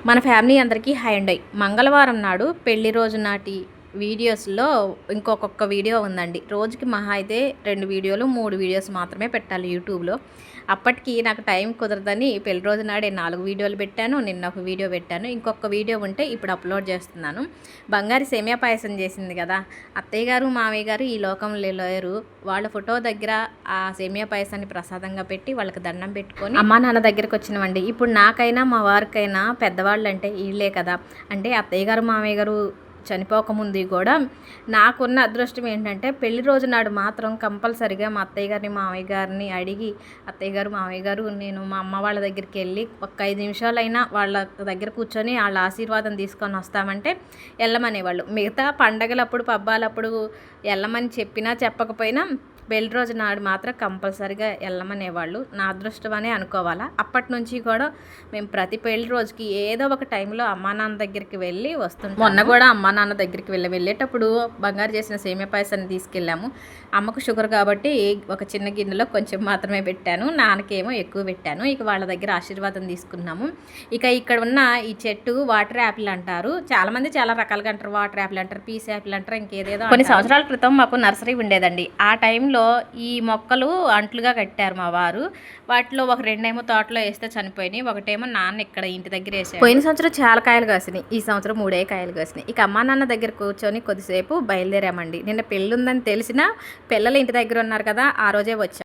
మన ఫ్యామిలీ అందరికీ హాయ్ అండి. మంగళవారం నాడు పెళ్లి రోజు నాటి వీడియోస్లో ఇంకొక వీడియో ఉందండి. రోజుకి మహా అయితే 2 వీడియోలు 3 వీడియోస్ మాత్రమే పెట్టాలి యూట్యూబ్లో. అప్పటికి నాకు టైం కుదరదని పెళ్లి రోజు నాడే 4 వీడియోలు పెట్టాను. నిన్న ఒక వీడియో పెట్టాను. ఇంకొక వీడియో ఉంటే ఇప్పుడు అప్లోడ్ చేస్తున్నాను. బంగారి సేమియా పాయసం చేసింది కదా, అత్తయ్య గారు మామయ్య గారు ఈ లోకంలో లేరు. వాళ్ళ ఫోటో దగ్గర ఆ సేమియా పాయసాన్ని ప్రసాదంగా పెట్టి వాళ్ళకి దండం పెట్టుకొని అమ్మా నాన్న దగ్గరికి వచ్చినవండి. ఇప్పుడు నాకైనా మా వారికైనా పెద్దవాళ్ళు అంటే వీళ్ళే కదా. అంటే అత్తయ్య గారు మామయ్య గారు చనిపోకముందు కూడా నాకున్న అదృష్టం ఏంటంటే పెళ్లి రోజు నాడు మాత్రం కంపల్సరిగా మా అత్తయ్య గారిని మామయ్య గారిని అడిగి, అత్తయ్య గారు మామయ్య గారు నేను మా అమ్మ వాళ్ళ దగ్గరికి వెళ్ళి ఒక 5 నిమిషాలైనా వాళ్ళ దగ్గర కూర్చొని వాళ్ళ ఆశీర్వాదం తీసుకొని వస్తామంటే వెళ్ళమనేవాళ్ళు. మిగతా పండగలప్పుడు పబ్బాలప్పుడు వెళ్ళమని చెప్పినా చెప్పకపోయినా పెళ్లి రోజు నాడు మాత్రం కంపల్సరిగా వెళ్ళమనేవాళ్ళు. నా అదృష్టం అనే అనుకోవాలా. అప్పటి నుంచి కూడా మేము ప్రతి పెళ్లి రోజుకి ఏదో ఒక టైంలో అమ్మా నాన్న దగ్గరికి వెళ్ళి వస్తుంటాం. మొన్న కూడా అమ్మా నాన్న దగ్గరికి వెళ్ళేటప్పుడు బంగారు చేసిన సేమియా పాయసాన్ని తీసుకెళ్ళాము. అమ్మకు షుగర్ కాబట్టి ఒక చిన్న గిన్నెలో కొంచెం మాత్రమే పెట్టాను, నాన్నకేమో ఎక్కువ పెట్టాను. ఇక వాళ్ళ దగ్గర ఆశీర్వాదం తీసుకున్నాము. ఇక ఇక్కడ ఉన్న ఈ చెట్టు వాటర్ యాపిల్ అంటారు. చాలామంది చాలా రకాలుగా అంటారు. వాటర్ యాపిల్ అంటారు, పీస్ యాపిల్ అంటారు, ఇంకేదేదో. కొన్ని సంవత్సరాల క్రితం మాకు నర్సరీ ఉండేదండి. ఆ టైంలో ఈ మొక్కలు అంట్లుగా కట్టారు మా వారు. వాటిలో ఒక 2 ఏమో తోటలో వేస్తే చనిపోయినాయి, ఒకటేమో నాన్న ఇక్కడ ఇంటి దగ్గర వేసారు. పోయిన సంవత్సరం చాలా కాయలు కాసినాయి, ఈ సంవత్సరం 3 కాయలు కాసినాయి. ఇక అమ్మా నాన్న దగ్గర కూర్చొని కొద్దిసేపు బయలుదేరామండి. నిన్న పెళ్ళి ఉందని తెలిసినా పిల్లలు ఇంటి దగ్గర ఉన్నారు కదా, ఆ రోజే వచ్చాం.